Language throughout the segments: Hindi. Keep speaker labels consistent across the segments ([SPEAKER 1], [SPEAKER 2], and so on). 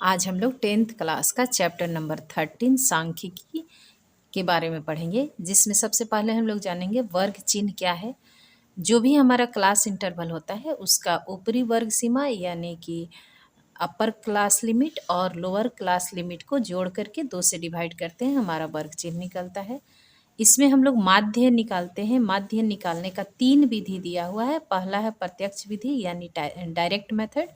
[SPEAKER 1] आज हम लोग 10th क्लास का चैप्टर नंबर 13 सांख्यिकी के बारे में पढ़ेंगे, जिसमें सबसे पहले हम लोग जानेंगे वर्ग चिन्ह क्या है। जो भी हमारा क्लास इंटरवल होता है उसका ऊपरी वर्ग सीमा यानी कि अपर क्लास लिमिट और लोअर क्लास लिमिट को जोड़ करके 2 से डिवाइड करते हैं, हमारा वर्ग चिन्ह निकलता है। इसमें हम लोग माध्य निकालते हैं। माध्य निकालने का 3 विधि दिया हुआ है। पहला है प्रत्यक्ष विधि यानी डायरेक्ट मेथड,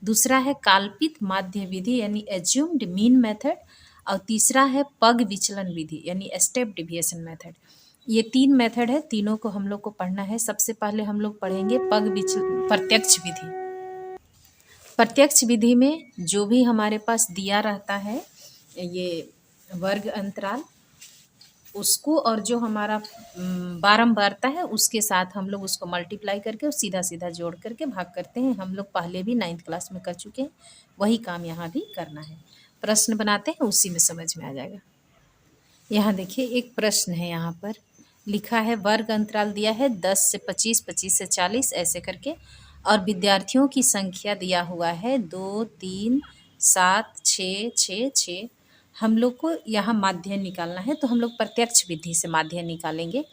[SPEAKER 1] दूसरा है काल्पित माध्य विधि यानी एज्यूम्ड मीन मेथड, और तीसरा है पग विचलन विधि यानी स्टेप डिविएशन मेथड। ये 3 मेथड है, तीनों को हम लोग को पढ़ना है। सबसे पहले हम लोग पढ़ेंगे प्रत्यक्ष विधि। प्रत्यक्ष विधि में जो भी हमारे पास दिया रहता है ये वर्ग अंतराल, उसको और जो हमारा बारंबारता है उसके साथ हम लोग उसको मल्टीप्लाई करके और सीधा सीधा जोड़ करके भाग करते हैं। हम लोग पहले भी 9th क्लास में कर चुके हैं, वही काम यहाँ भी करना है। प्रश्न बनाते हैं, उसी में समझ में आ जाएगा। यहाँ देखिए एक प्रश्न है, यहाँ पर लिखा है वर्ग अंतराल दिया है 10 से 25, 25 से 40 ऐसे करके, और विद्यार्थियों की संख्या दिया हुआ है 2, 3, 7, 6, 6, 6। हम लोग को यहाँ माध्य निकालना है, तो हम लोग प्रत्यक्ष विधि से माध्य निकालेंगे।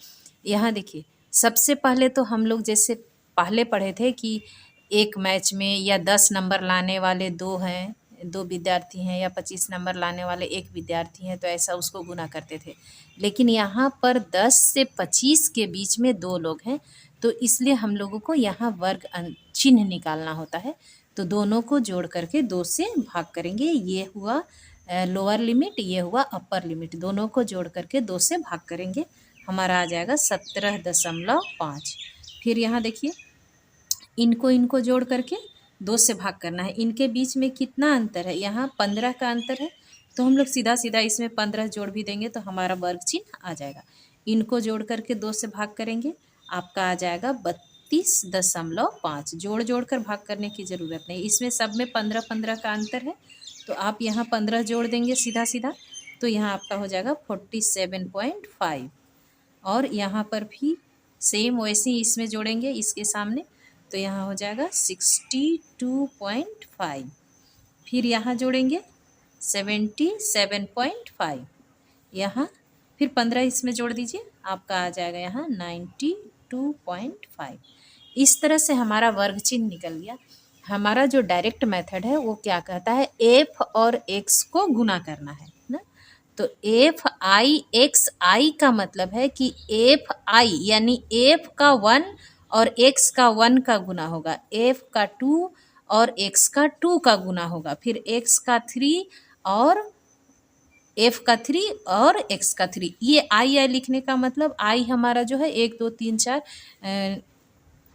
[SPEAKER 1] यहाँ देखिए सबसे पहले तो हम लोग जैसे पहले पढ़े थे कि एक मैच में या 10 नंबर लाने वाले 2 हैं, 2 विद्यार्थी हैं, या 25 नंबर लाने वाले 1 विद्यार्थी हैं, तो ऐसा उसको गुना करते थे। लेकिन यहाँ पर 10 से 25 के बीच में 2 लोग हैं, तो इसलिए हम लोगों को यहाँ वर्ग चिन्ह निकालना होता है। तो दोनों को जोड़ करके 2 से भाग करेंगे। ये हुआ लोअर लिमिट, ये हुआ अपर लिमिट, दोनों को जोड़ करके 2 से भाग करेंगे, हमारा आ जाएगा 17.5। फिर यहाँ देखिए इनको जोड़ करके 2 से भाग करना है। इनके बीच में कितना अंतर है, यहाँ 15 का अंतर है, तो हम लोग सीधा सीधा इसमें 15 जोड़ भी देंगे तो हमारा वर्ग चिन्ह आ जाएगा। इनको जोड़ करके 2 से भाग करेंगे, आपका आ जाएगा 32.5। जोड़ कर भाग करने की ज़रूरत नहीं, इसमें सब में 15-15 का अंतर है, तो आप यहाँ 15 जोड़ देंगे सीधा सीधा, तो यहाँ आपका हो जाएगा 47.5। और यहाँ पर भी सेम वैसे ही इसमें जोड़ेंगे इसके सामने, तो यहाँ हो जाएगा 62.5। फिर यहाँ जोड़ेंगे 77.5, यहाँ फिर 15 इसमें जोड़ दीजिए, आपका आ जाएगा यहाँ 92.5। इस तरह से हमारा वर्ग चिन्ह निकल गया। हमारा जो डायरेक्ट मेथड है वो क्या कहता है, एफ और एक्स को गुना करना है ना। तो एफ आई एक्स आई का मतलब है कि एफ आई यानी एफ का 1 और एक्स का 1 का गुना होगा, एफ का 2 और एक्स का 2 का गुना होगा, फिर एक्स का 3 और एफ का 3 और एक्स का 3। ये आई लिखने का मतलब आई हमारा जो है 1 2 3 4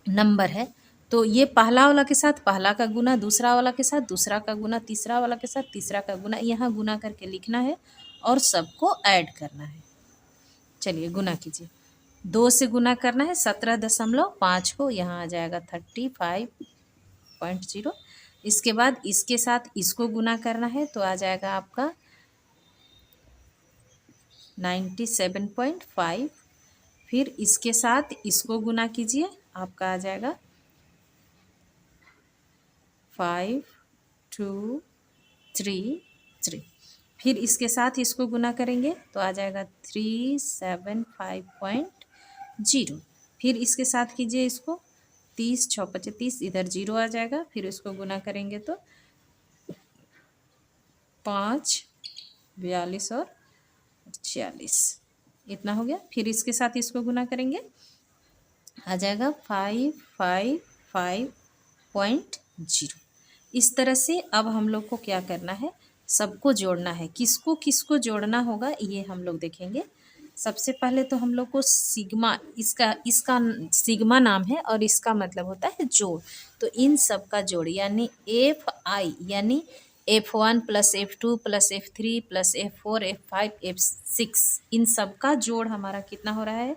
[SPEAKER 1] नंबर है, तो ये पहला वाला के साथ पहला का गुना, दूसरा वाला के साथ दूसरा का गुना, तीसरा वाला के साथ तीसरा का गुना, यहाँ गुना करके लिखना है और सबको ऐड करना है। चलिए गुना कीजिए, 2 से गुना करना है 17.5 को, यहाँ आ जाएगा 35.0। इसके बाद इसके साथ इसको गुना करना है, तो आ जाएगा आपका 97.5। फिर इसके साथ इसको गुना कीजिए, आपका आ जाएगा 5233। फिर इसके साथ इसको गुना करेंगे तो आ जाएगा 375.0। फिर इसके साथ कीजिए इसको 30 6 25, इधर 0 आ जाएगा, फिर इसको गुना करेंगे तो 5 42 और 46 इतना हो गया। फिर इसके साथ इसको गुना करेंगे, आ जाएगा 555.0। इस तरह से अब हम लोग को क्या करना है, सबको जोड़ना है। किसको किसको जोड़ना होगा ये हम लोग देखेंगे। सबसे पहले तो हम लोग को सिग्मा, इसका सिग्मा नाम है और इसका मतलब होता है जोड़। तो इन सब का जोड़ यानी एफ आई यानी F1 plus F2 plus F3 plus F4 F5 F6, इन सब का जोड़ हमारा कितना हो रहा है,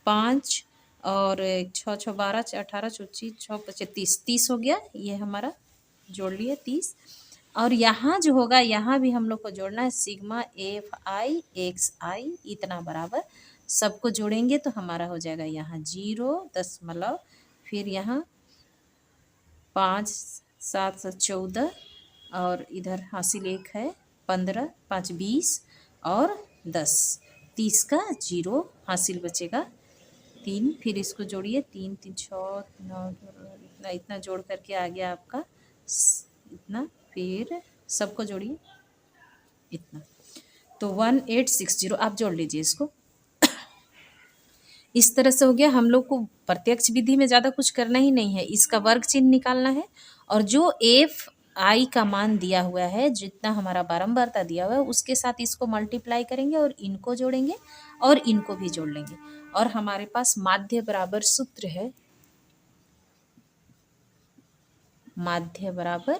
[SPEAKER 1] 5 और 6 6 12 18 25 6 25 30 हो गया। ये हमारा जोड़ लिए 30। और यहाँ जो होगा यहाँ भी हम लोग को जोड़ना है सिग्मा एफ आई एक्स आई इतना बराबर, सबको जोड़ेंगे तो हमारा हो जाएगा यहाँ 0., फिर यहाँ 5 7 14 और इधर हासिल 1 है, 15, 5 20 और 10, 30 का 0 हासिल बचेगा 3। फिर इसको जोड़िए, 3 3 6 9 इतना इतना जोड़ करके आ गया आपका इतना। फिर सबको जोड़िए इतना, तो 1860 आप जोड़ लीजिए इसको। इस तरह से हो गया। हम लोग को प्रत्यक्ष विधि में ज़्यादा कुछ करना ही नहीं है, इसका वर्ग चिन्ह निकालना है और जो एफ आई का मान दिया हुआ है, जितना हमारा बारंबारता दिया हुआ है, उसके साथ इसको मल्टीप्लाई करेंगे और इनको जोड़ेंगे और इनको भी जोड़ लेंगे। और हमारे पास माध्य बराबर सूत्र है, माध्य बराबर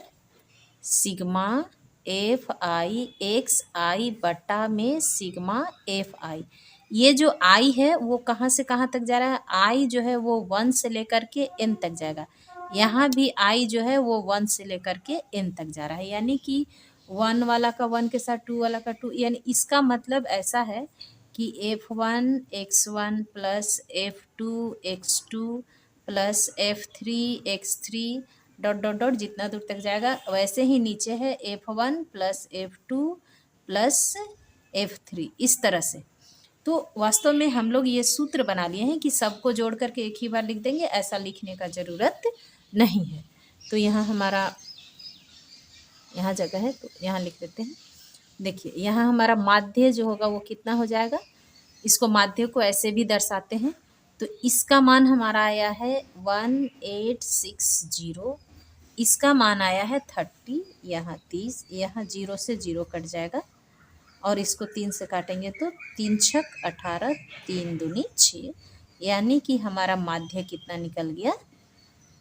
[SPEAKER 1] सिग्मा एफ आई एक्स आई बटा में सिग्मा एफ आई। ये जो आई है वो कहाँ से कहाँ तक जा रहा है, आई जो है वो 1 से लेकर के n तक जाएगा। यहाँ भी आई जो है वो 1 से लेकर के n तक जा रहा है, यानी कि 1 वाला का 1 के साथ 2 वाला का 2, यानी इसका मतलब ऐसा है कि f1 x1 plus f2 x2 plus f3 x3 dot dot dot जितना दूर तक जाएगा। वैसे ही नीचे है f1 plus f2 plus f3, इस तरह से। तो वास्तव में हम लोग ये सूत्र बना लिए हैं कि सबको जोड़ करके एक ही बार लिख देंगे, ऐसा लिखने का ज़रूरत नहीं है। तो यहाँ हमारा यहाँ जगह है तो यहाँ लिख देते हैं। देखिए यहाँ हमारा माध्य जो होगा वो कितना हो जाएगा, इसको माध्य को ऐसे भी दर्शाते हैं। तो इसका मान हमारा आया है 1860, इसका मान आया है 30, यहाँ 30, यहाँ 0 से 0 कट जाएगा और इसको 3 से काटेंगे तो 3 छक 18, 3 दूनी 6, यानी कि हमारा माध्य कितना निकल गया,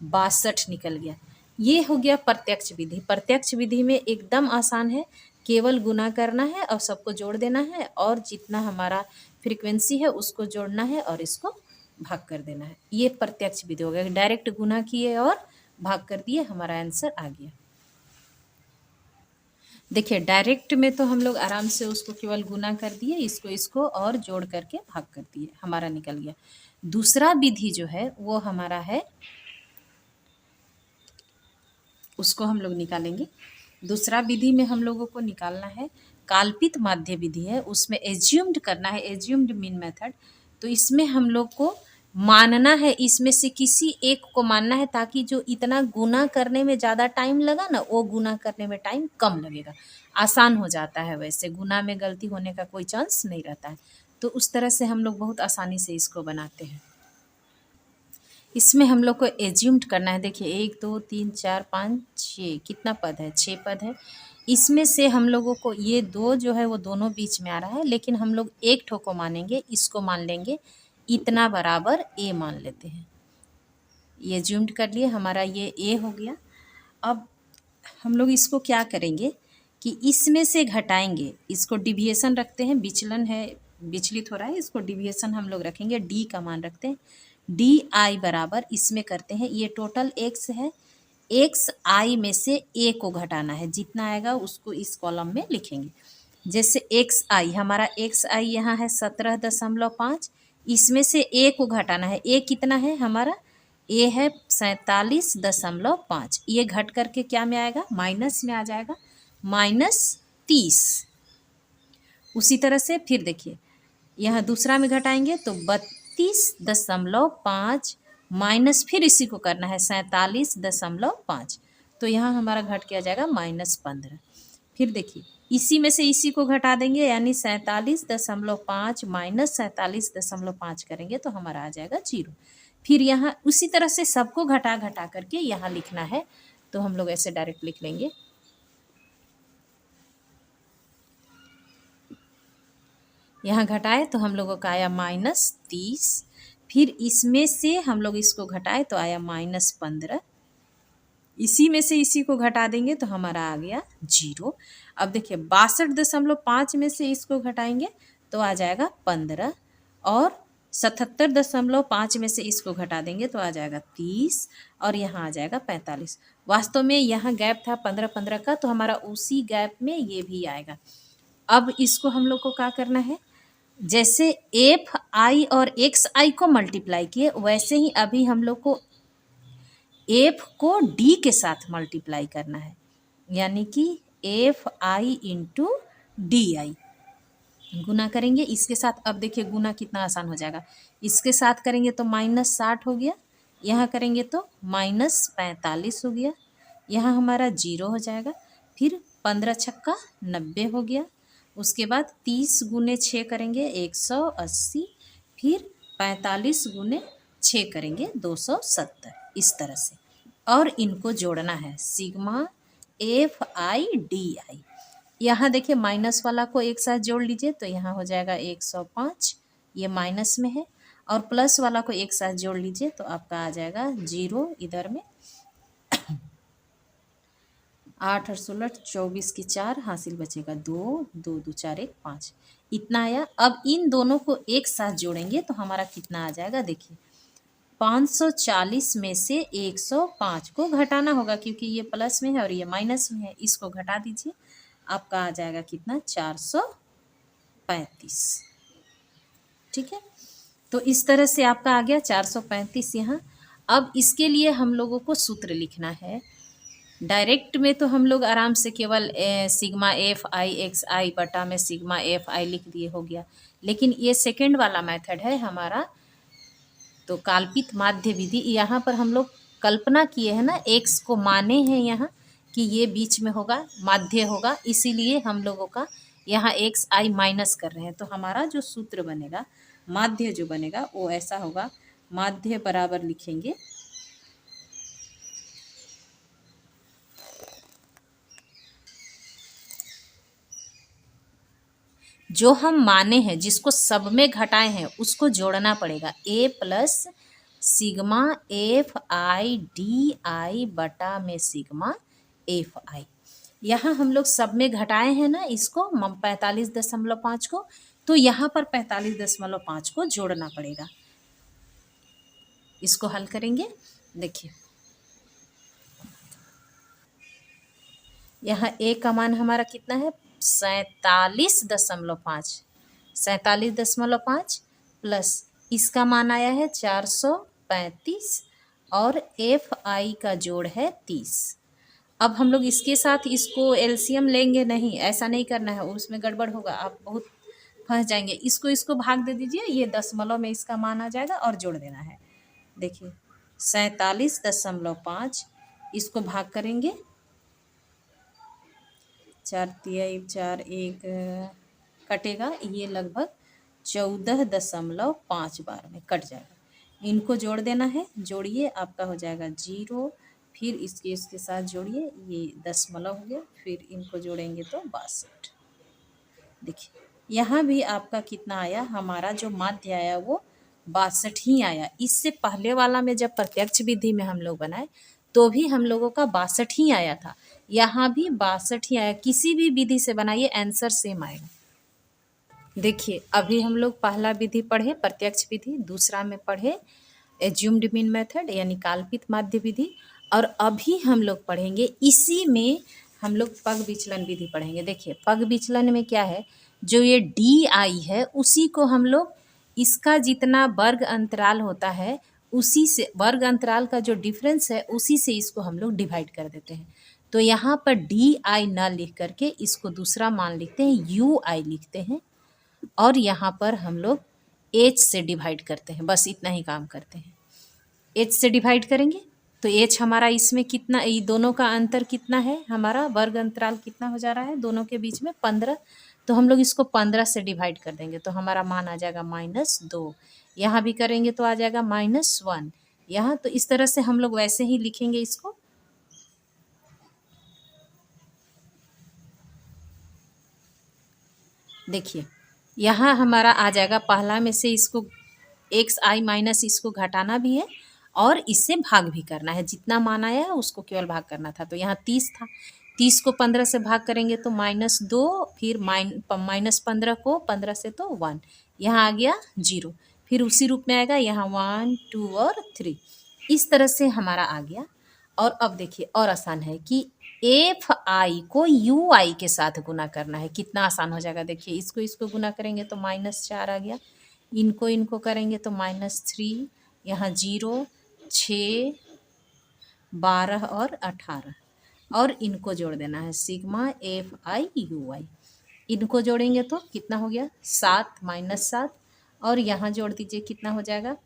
[SPEAKER 1] 62 निकल गया। ये हो गया प्रत्यक्ष विधि। प्रत्यक्ष विधि में एकदम आसान है, केवल गुना करना है और सबको जोड़ देना है और जितना हमारा फ्रीक्वेंसी है उसको जोड़ना है और इसको भाग कर देना है। ये प्रत्यक्ष विधि हो गया, डायरेक्ट गुना किए और भाग कर दिए, हमारा आंसर आ गया। देखिए डायरेक्ट में तो हम लोग आराम से उसको केवल गुना कर दिए, इसको और जोड़ करके भाग कर दिए, हमारा निकल गया। दूसरा विधि जो है वो हमारा है, उसको हम लोग निकालेंगे। दूसरा विधि में हम लोगों को निकालना है काल्पित माध्य विधि है, उसमें एज्यूम्ड करना है, एज्यूम्ड मीन मेथड। तो इसमें हम लोग को मानना है, इसमें से किसी एक को मानना है ताकि जो इतना गुना करने में ज़्यादा टाइम लगा ना, वो गुना करने में टाइम कम लगेगा, आसान हो जाता है। वैसे गुना में गलती होने का कोई चांस नहीं रहता है, तो उस तरह से हम लोग बहुत आसानी से इसको बनाते हैं। इसमें हम लोग को एज्यूम्ड करना है। देखिए 1 2 3 4 5 6 कितना पद है, 6 पद है। इसमें से हम लोगों को ये 2 जो है वो दोनों बीच में आ रहा है, लेकिन हम लोग एक ठो को मानेंगे, इसको मान लेंगे इतना बराबर a मान लेते हैं। ये एज्यूम्ड कर लिए, हमारा ये a हो गया। अब हम लोग इसको क्या करेंगे कि इसमें से घटाएंगे, इसको डिविएशन रखते हैं, विचलन है, विचलित हो रहा है, इसको डिविएशन हम लोग रखेंगे, d का मान रखते हैं। डी आई बराबर इसमें करते हैं, ये टोटल x है, x i में से a को घटाना है, जितना आएगा उसको इस कॉलम में लिखेंगे। जैसे x i, हमारा x i यहाँ है 17.5, इसमें से a को घटाना है, a कितना है हमारा, a है 47.5, ये घट करके क्या में आएगा, माइनस में आ जाएगा, -30। उसी तरह से फिर देखिए यहाँ दूसरा में घटाएंगे तो 32.5 माइनस, फिर इसी को करना है 47.5, तो यहाँ हमारा घट किया जाएगा -15। फिर देखिए इसी में से इसी को घटा देंगे, यानी 47.5 माइनस 47.5 करेंगे तो हमारा आ जाएगा 0। फिर यहाँ उसी तरह से सबको घटा घटा करके यहाँ लिखना है, तो हम लोग ऐसे डायरेक्ट लिख लेंगे। यहाँ घटाए तो हम लोगों का आया -30, फिर इसमें से हम लोग इसको घटाए तो आया -15, इसी में से इसी को घटा देंगे तो हमारा आ गया 0। अब देखिए 62.5 में से इसको घटाएंगे तो आ जाएगा 15, और 77.5 में से इसको घटा देंगे तो आ जाएगा 30, और यहाँ आ जाएगा 45। वास्तव में यहाँ गैप था 15-15 का, तो हमारा उसी गैप में ये भी आएगा। अब इसको हम लोग को क्या करना है, जैसे एफ आई और एक्स आई को मल्टीप्लाई किए, वैसे ही अभी हम लोग को एफ को डी के साथ मल्टीप्लाई करना है। यानी कि F I into D I गुना करेंगे इसके साथ। अब देखिए गुना कितना आसान हो जाएगा, इसके साथ करेंगे तो -60 हो गया, यहाँ करेंगे तो -45 हो गया, यहाँ हमारा 0 हो जाएगा, फिर 15 छक्का 90 हो गया, उसके बाद 30 गुने 6 करेंगे 180, फिर 45 गुने 6 करेंगे 270, इस तरह से। और इनको जोड़ना है sigma F I D I. यहाँ देखिए माइनस वाला को एक साथ जोड़ लीजिए तो यहाँ हो जाएगा 105, ये माइनस में है, और प्लस वाला को एक साथ जोड़ लीजिए तो आपका आ जाएगा 0 इधर में। 8 और 16 24 की 4 हासिल बचेगा 2, 2 2 4 1 5, इतना आया। अब इन दोनों को एक साथ जोड़ेंगे तो हमारा कितना आ जाएगा, देखिए 540 में से 105 को घटाना होगा क्योंकि ये प्लस में है और ये माइनस में है, इसको घटा दीजिए, आपका आ जाएगा कितना 435। ठीक है, तो इस तरह से आपका आ गया 435 यहाँ। अब इसके लिए हम लोगों को सूत्र लिखना है। डायरेक्ट में तो हम लोग आराम से केवल सिग्मा एफ आई एक्स आई बटा में सिग्मा एफ आई लिख दिए, हो गया। लेकिन ये सेकेंड वाला मेथड है हमारा, तो काल्पित माध्य विधि, यहाँ पर हम लोग कल्पना किए हैं ना, एक्स को माने हैं यहाँ कि ये बीच में होगा, माध्य होगा, इसीलिए हम लोगों का यहाँ एक्स आई माइनस कर रहे हैं। तो हमारा जो सूत्र बनेगा, माध्य जो बनेगा वो ऐसा होगा, माध्य बराबर लिखेंगे जो हम माने हैं, जिसको सब में घटाए हैं उसको जोड़ना पड़ेगा, A plus sigma F I D I बटा में सिग्मा एफ आई। यहाँ हम लोग सब में घटाए हैं ना इसको 45.5 को, तो यहाँ पर 45.5 को जोड़ना पड़ेगा। इसको हल करेंगे, देखिए यहाँ ए का मान हमारा कितना है 47.5, 47.5 प्लस इसका मान आया है 435 और एफ आई का जोड़ है 30। अब हम लोग इसके साथ इसको एलसीएम लेंगे नहीं, ऐसा नहीं करना है, उसमें गड़बड़ होगा, आप बहुत फंस जाएंगे। इसको भाग दे दीजिए, ये दशमलव में इसका मान आ जाएगा और जोड़ देना है। देखिए 47.5 इसको भाग करेंगे, 4 तिहाई 4 1 कटेगा, ये लगभग 14.5 बार में कट जाएगा। इनको जोड़ देना है, जोड़िए आपका हो जाएगा 0, फिर इसके साथ जोड़िए, ये दशमलव हो गया, फिर इनको जोड़ेंगे तो 62। देखिए यहाँ भी आपका कितना आया, हमारा जो माध्य आया वो 62 ही आया। इससे पहले वाला में जब प्रत्यक्ष विधि में हम लोग बनाए तो भी हम लोगों का 62 ही आया था, यहाँ भी 62 ही आया। किसी भी विधि से बनाइए आंसर सेम आएगा। देखिए अभी हम लोग पहला विधि पढ़े प्रत्यक्ष विधि, दूसरा में पढ़े एज्यूम्ड मीन मेथड यानी काल्पित माध्य विधि, और अभी हम लोग पढ़ेंगे इसी में हम लोग पग विचलन विधि पढ़ेंगे। देखिए पग विचलन में क्या है, जो ये डी आई है उसी को हम लोग, इसका जितना वर्ग अंतराल होता है उसी से, वर्ग अंतराल का जो डिफरेंस है उसी से इसको हम लोग डिवाइड कर देते हैं। तो यहाँ पर डी आई ना लिख करके इसको दूसरा मान लिखते हैं, यू आई लिखते हैं, और यहाँ पर हम लोग एच से डिवाइड करते हैं, बस इतना ही काम करते हैं। एच से डिवाइड करेंगे तो एच हमारा इसमें कितना, ये दोनों का अंतर कितना है, हमारा वर्ग अंतराल कितना हो जा रहा है दोनों के बीच में 15, तो हम लोग इसको 15 से डिवाइड कर देंगे तो हमारा मान आ जाएगा -2। यहाँ भी करेंगे तो आ जाएगा -1 यहाँ। तो इस तरह से हम लोग वैसे ही लिखेंगे इसको। देखिए यहाँ हमारा आ जाएगा, पहला में से इसको एक्स आई माइनस इसको घटाना भी है और इससे भाग भी करना है, जितना मान आया है उसको केवल भाग करना था। तो यहाँ 30 था, 30 को 15 से भाग करेंगे तो -2, फिर -15 को 15 से तो 1, यहाँ आ गया 0, फिर उसी रूप में आएगा यहाँ 1 2 और 3, इस तरह से हमारा आ गया। और अब देखिए और आसान है कि एफ आई को यू आई के साथ गुना करना है, कितना आसान हो जाएगा। देखिए इसको गुना करेंगे तो -4 आ गया, इनको करेंगे तो -3, यहाँ 0 6 12 और 18, और इनको जोड़ देना है सिग्मा एफ आई यू आई। इनको जोड़ेंगे तो कितना हो गया 7 माइनस 7, और यहाँ जोड़ दीजिए कितना हो जाएगा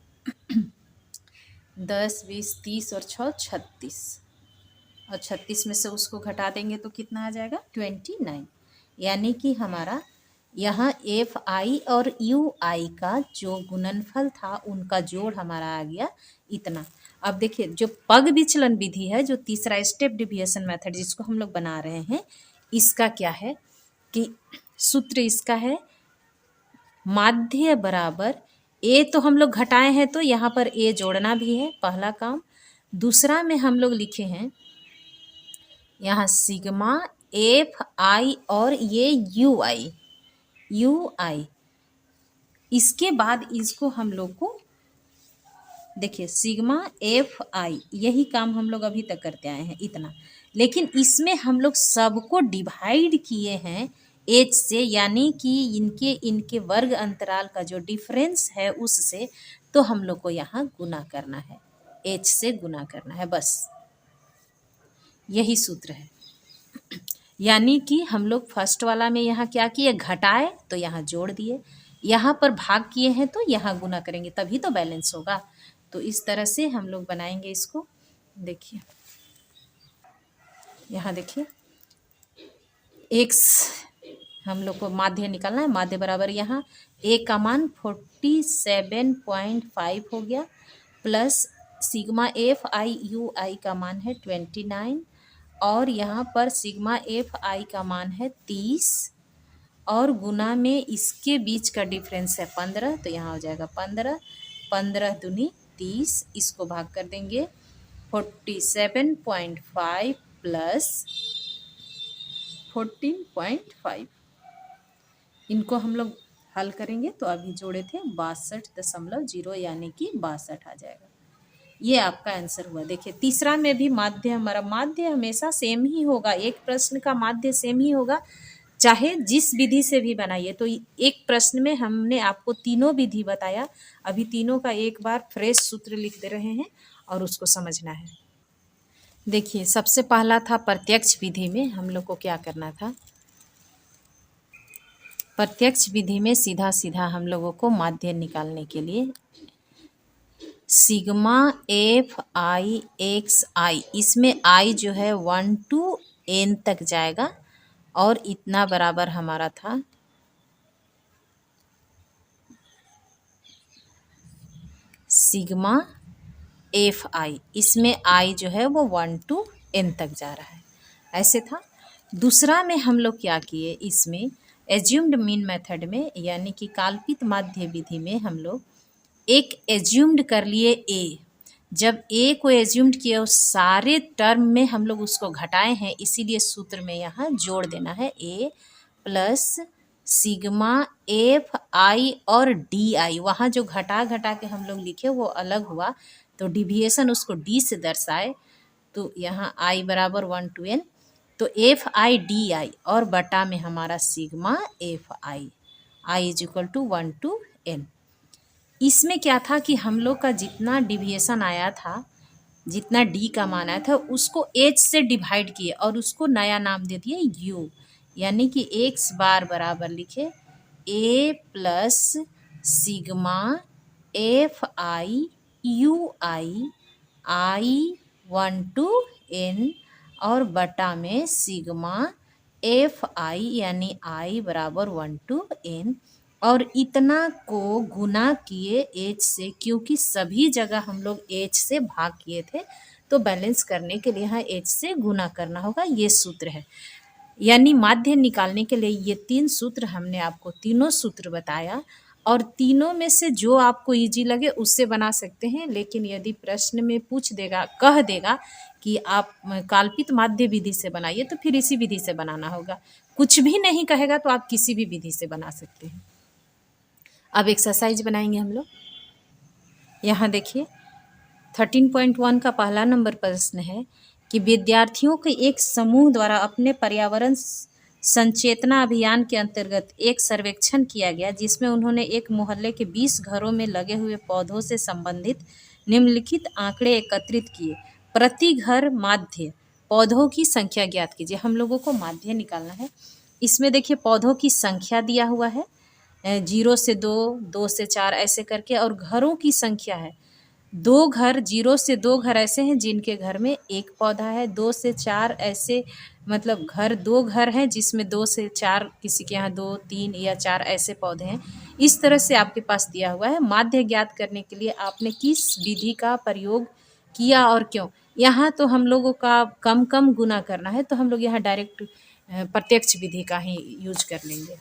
[SPEAKER 1] 10 20 30 और 6 36, और 36 में से उसको घटा देंगे तो कितना आ जाएगा 29। यानी कि हमारा यहाँ एफ आई और यू आई का जो गुणनफल था उनका जोड़ हमारा आ गया इतना। अब देखिए जो पग विचलन विधि है, जो तीसरा स्टेप डिविएशन मेथड जिसको हम लोग बना रहे हैं, इसका क्या है कि सूत्र इसका है माध्य बराबर ए, तो हम लोग घटाए हैं तो यहाँ पर ए जोड़ना भी है पहला काम। दूसरा में हम लोग लिखे हैं यहाँ सिग्मा एफ आई और ये यू आई। इसके बाद इसको हम लोग को देखिए सिग्मा एफ आई, यही काम हम लोग अभी तक करते आए हैं इतना, लेकिन इसमें हम लोग सबको डिवाइड किए हैं एच से, यानी कि इनके वर्ग अंतराल का जो डिफरेंस है उससे, तो हम लोग को यहाँ गुना करना है, एच से गुना करना है, बस यही सूत्र है। यानी कि हम लोग फर्स्ट वाला में यहाँ क्या किए घटाए तो यहाँ जोड़ दिए, यहाँ पर भाग किए हैं तो यहाँ गुना करेंगे तभी तो बैलेंस होगा। तो इस तरह से हम लोग बनाएंगे इसको। देखिए यहाँ देखिए x हम लोग को माध्य निकालना है, माध्य बराबर यहाँ a का मान 47.5 हो गया plus sigma F I U I का मान है 29, और यहाँ पर सिग्मा एफ आई का मान है 30, और गुना में इसके बीच का डिफरेंस है 15, तो यहाँ हो जाएगा 15, 15 दूनी 30, इसको भाग कर देंगे 47.5 प्लस 14.5, इनको हम लोग हल करेंगे तो अभी जोड़े थे 62.0, यानी कि 62 आ जाएगा। ये आपका आंसर हुआ। देखिए तीसरा में भी माध्य, हमारा माध्य हमेशा सेम ही होगा, एक प्रश्न का माध्य सेम ही होगा चाहे जिस विधि से भी बनाइए। तो एक प्रश्न में हमने आपको तीनों विधि बताया, अभी तीनों का एक बार फ्रेश सूत्र लिख दे रहे हैं और उसको समझना है। देखिए सबसे पहला था प्रत्यक्ष विधि में हम लोग को क्या करना था, प्रत्यक्ष विधि में सीधा सीधा हम लोगों को माध्य निकालने के लिए सिग्मा एफ आई एक्स आई, इसमें आई जो है 1 to n तक जाएगा, और इतना बराबर हमारा था सिग्मा एफ आई, इसमें आई जो है वो 1 to n तक जा रहा है, ऐसे था। दूसरा में हम लोग क्या किए, इसमें एज्यूम्ड मीन मेथड में यानी कि कल्पित माध्य विधि में हम लोग एक एज्यूम्ड कर लिए ए, जब ए को एज्यूम्ड किया उस सारे टर्म में हम लोग उसको घटाए हैं, इसीलिए सूत्र में यहाँ जोड़ देना है ए प्लस सिग्मा एफ आई और डी आई, वहाँ जो घटा के हम लोग लिखे वो अलग हुआ, तो डिविएशन उसको डी से दर्शाए, तो यहाँ आई बराबर 1 to n, तो एफ आई डी आई और बटा में हमारा sigma F i, i is equal to 1 to n। इसमें क्या था कि हम लोग का जितना डिविएशन आया था, जितना डी का मान आया था, उसको एच से डिवाइड किए और उसको नया नाम दे दिए यू, यानी कि एक्स बार बराबर लिखे A plus sigma F I U I 1 to n और बटा में सिग्मा एफ आई यानी आई बराबर 1 to n, और इतना को गुना किए एच से, क्योंकि सभी जगह हम लोग एच से भाग किए थे, तो बैलेंस करने के लिए यहाँ एच से गुना करना होगा, ये सूत्र है। यानी माध्य निकालने के लिए ये 3 सूत्र हमने आपको तीनों सूत्र बताया, और तीनों में से जो आपको इजी लगे उससे बना सकते हैं, लेकिन यदि प्रश्न में पूछ देगा, कह देगा कि आप कल्पित माध्य विधि से बनाइए, तो फिर इसी विधि से बनाना होगा। कुछ भी नहीं कहेगा तो आप किसी भी विधि से बना सकते हैं। अब एक्सरसाइज बनाएंगे हम लोग। यहाँ देखिए 13.1 का पहला नंबर प्रश्न है कि विद्यार्थियों के एक समूह द्वारा अपने पर्यावरण संचेतना अभियान के अंतर्गत एक सर्वेक्षण किया गया, जिसमें उन्होंने एक मोहल्ले के 20 घरों में लगे हुए पौधों से संबंधित निम्नलिखित आंकड़े एकत्रित किए। प्रति घर माध्य पौधों की संख्या ज्ञात कीजिए। हम लोगों को माध्य निकालना है। इसमें देखिए पौधों की संख्या दिया हुआ है 0 से 2, 2 से 4 ऐसे करके, और घरों की संख्या है 2 घर, 0 से 2 घर ऐसे हैं जिनके घर में एक पौधा है, 2 से 4 ऐसे मतलब घर 2 घर हैं जिसमें 2 से 4 किसी के यहाँ 2, 3 या 4 ऐसे पौधे हैं। इस तरह से आपके पास दिया हुआ है। माध्य ज्ञात करने के लिए आपने किस विधि का प्रयोग किया और क्यों। यहाँ तो हम लोगों का कम कम गुना करना है, तो हम लोग यहाँ डायरेक्ट प्रत्यक्ष विधि का ही यूज कर लेंगे।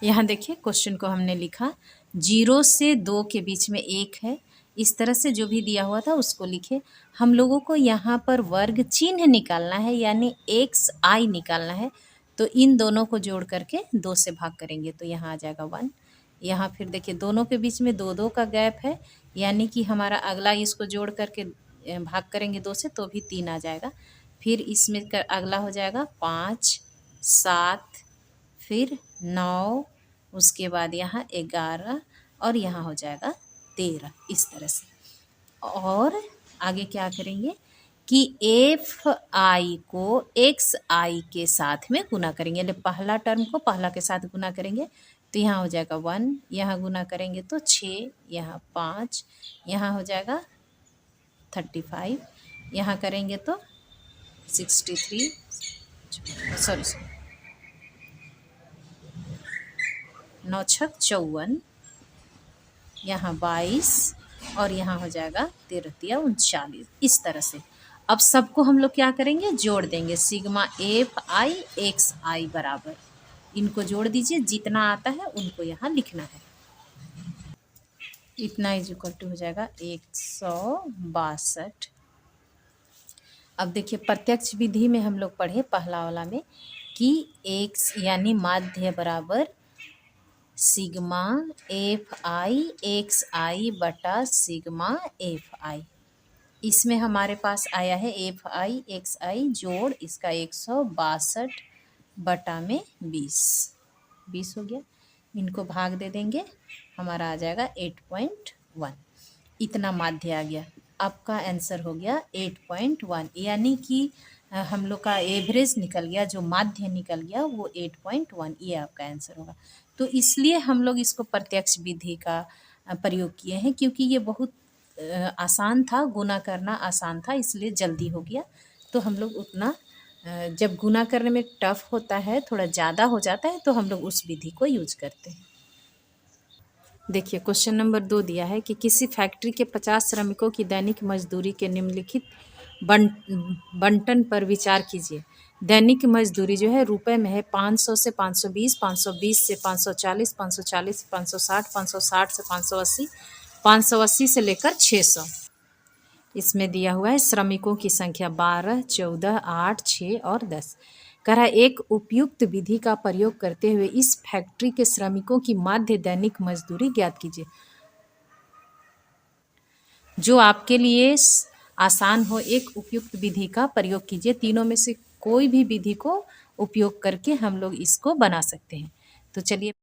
[SPEAKER 1] यहाँ देखिए क्वेश्चन को हमने लिखा 0 से 2 के बीच में 1 है। इस तरह से जो भी दिया हुआ था उसको लिखे। हम लोगों को यहाँ पर वर्ग चिन्ह निकालना है, यानी xi निकालना है। तो इन दोनों को जोड़ करके 2 से भाग करेंगे तो यहाँ आ जाएगा 1। यहाँ फिर देखिए दोनों के बीच में 2 का गैप है, यानी कि हमारा अगला इसको जोड़ करके भाग करेंगे 2 से तो भी 3 आ जाएगा। फिर इसमें अगला हो जाएगा 5, 7, फिर 9, उसके बाद यहाँ 11 और यहाँ हो जाएगा 13। इस तरह से। और आगे क्या करेंगे कि एफ आई को एक्स आई के साथ में गुना करेंगे, यानी पहला टर्म को पहला के साथ गुना करेंगे तो यहाँ हो जाएगा 1, यहाँ गुना करेंगे तो 6, यहाँ 5, यहाँ हो जाएगा 35, यहाँ करेंगे तो 63, सॉरी 9 छक 54, यहाँ 22 और यहाँ हो जाएगा 13 39। इस तरह से अब सबको हम लोग क्या करेंगे, जोड़ देंगे। सिग्मा एफ आई एक्स आई बराबर, इनको जोड़ दीजिए, जितना आता है उनको यहाँ लिखना है। इतना इज इक्वल टू हो जाएगा 162। अब देखिए प्रत्यक्ष विधि में हम लोग पढ़े पहला वाला में कि एक्स यानी माध्य बराबर सिग्मा एफ आई एक्स आई बटा सिग्मा एफ आई। इसमें हमारे पास आया है एफ आई एक्स आई जोड़ इसका 162 बटा में 20 हो गया। इनको भाग दे देंगे, हमारा आ जाएगा 8.1। इतना माध्य आ गया। आपका आंसर हो गया 8.1, यानी कि हम लोग का एवरेज निकल गया, जो माध्य निकल गया वो 8.1। ये आपका आंसर होगा। तो इसलिए हम लोग इसको प्रत्यक्ष विधि का प्रयोग किए हैं, क्योंकि ये बहुत आसान था, गुना करना आसान था, इसलिए जल्दी हो गया। तो हम लोग उतना जब गुना करने में टफ होता है, थोड़ा ज़्यादा हो जाता है, तो हम लोग उस विधि को यूज करते हैं। देखिए क्वेश्चन नंबर 2 दिया है कि किसी फैक्ट्री के 50 श्रमिकों की दैनिक मजदूरी के निम्नलिखित बंटन पर विचार कीजिए। दैनिक मजदूरी जो है रुपए में है 500 से 520, 520 से 540, 540 से 560, 560 से 580, 580 से लेकर 600। इसमें दिया हुआ है श्रमिकों की संख्या 12, 14, 8, 6 और 10। कह रहा है एक उपयुक्त विधि का प्रयोग करते हुए इस फैक्ट्री के श्रमिकों की माध्य दैनिक मजदूरी ज्ञात कीजिए। जो आपके लिए आसान हो, एक उपयुक्त विधि का प्रयोग कीजिए। तीनों में से कोई भी विधि को उपयोग करके हम लोग इसको बना सकते हैं। तो चलिए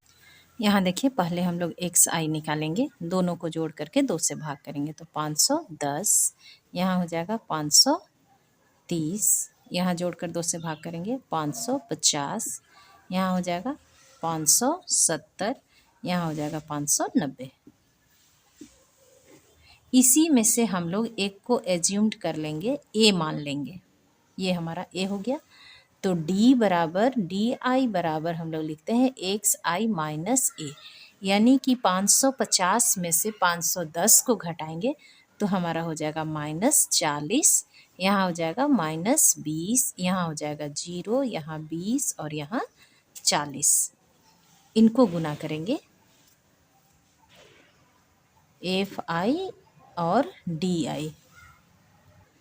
[SPEAKER 1] यहाँ देखिए पहले हम लोग एक्स आई निकालेंगे, दोनों को जोड़ करके 2 से भाग करेंगे तो 510, यहाँ हो जाएगा 530, यहाँ जोड़कर 2 से भाग करेंगे 550, यहाँ हो जाएगा 570, यहाँ हो जाएगा 590। इसी में से हम लोग एक को एज्यूम्ड कर लेंगे, ए मान लेंगे। ये हमारा ए हो गया। तो डी बराबर डी आई बराबर हम लोग लिखते हैं एक्स आई माइनस ए, यानी कि 550 में से 510 को घटाएंगे तो हमारा हो जाएगा -40, यहाँ हो जाएगा -20, यहाँ हो जाएगा 0, यहाँ 20 और यहाँ 40। इनको गुना करेंगे एफ आई और डी आई,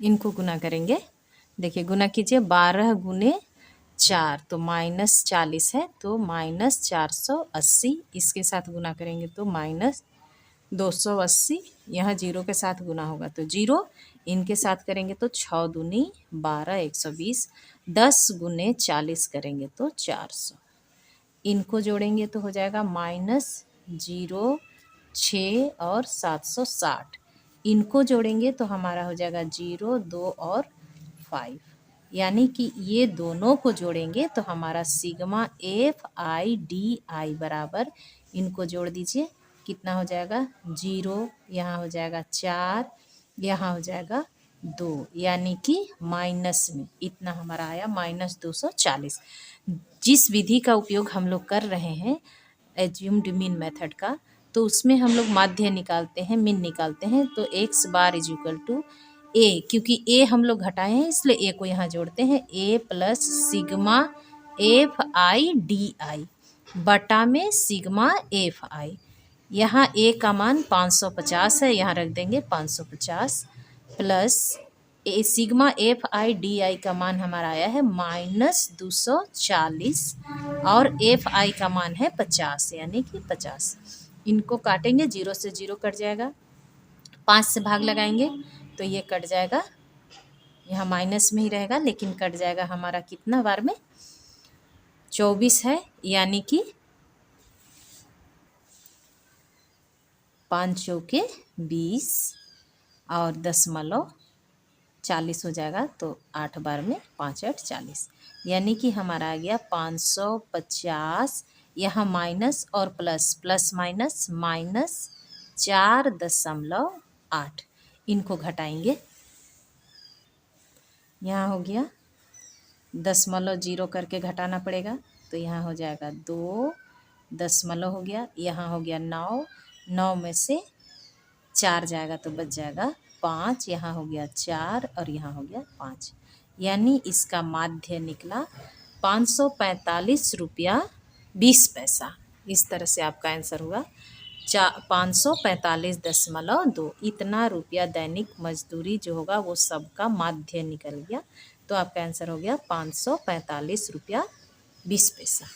[SPEAKER 1] इनको गुना करेंगे। देखिए गुना कीजिए, 12 गुने 4 तो -40 है, तो -480। इसके साथ गुना करेंगे तो -280, यहाँ 0 के साथ गुना होगा तो 0, इनके साथ करेंगे तो 6 दूनी 12, 120, 10 गुने 40 करेंगे तो 400। इनको जोड़ेंगे तो हो जाएगा -0, 6 और 760। इनको जोड़ेंगे तो हमारा हो जाएगा 0, 2 और 5, यानी कि ये दोनों को जोड़ेंगे तो हमारा सिग्मा FIDI बराबर, इनको जोड़ दीजिए, कितना हो जाएगा 0, यहाँ हो जाएगा 4, यहाँ हो जाएगा 2, यानी कि माइनस में इतना हमारा आया -240। जिस विधि का उपयोग हम लोग कर रहे हैं एज्यूम्ड मीन मेथड का, तो उसमें हम लोग माध्य निकालते हैं, मीन निकालते हैं। तो x bar is equal to A, क्योंकि ए हम लोग घटाए हैं इसलिए ए को यहाँ जोड़ते हैं, ए प्लस सिग्मा FIDI बटा में सिग्मा FI। यहाँ ए का मान 550 है, यहाँ रख देंगे 550, प्लस ए सिग्मा FIDI का मान हमारा आया है -240 और FI का मान है 50, यानी कि 50। इनको काटेंगे, 0 से 0 कट जाएगा, 5 से भाग लगाएंगे तो ये कट जाएगा, यहाँ माइनस में ही रहेगा लेकिन कट जाएगा हमारा कितना बार में 24 है, यानी कि 5 चौके 20 और 10.40 हो जाएगा, तो 8 बार में 5 8 40, यानी कि हमारा आ गया 550, यहाँ माइनस और प्लस, प्लस माइनस -4.8, इनको घटाएंगे, यहाँ हो गया 0.0 करके घटाना पड़ेगा, तो यहाँ हो जाएगा 2 दशमलव हो गया, यहाँ हो गया 9, 9 में से 4 जाएगा तो बच जाएगा 5, यहाँ हो गया 4 और यहाँ हो गया 5, यानी इसका माध्य निकला 545 रुपया 20 पैसा। इस तरह से आपका आंसर हुआ 545.2, इतना रुपया दैनिक मजदूरी जो होगा वो सबका माध्य निकल गया, तो आपका आंसर हो गया 545 रुपया 20 पैसा।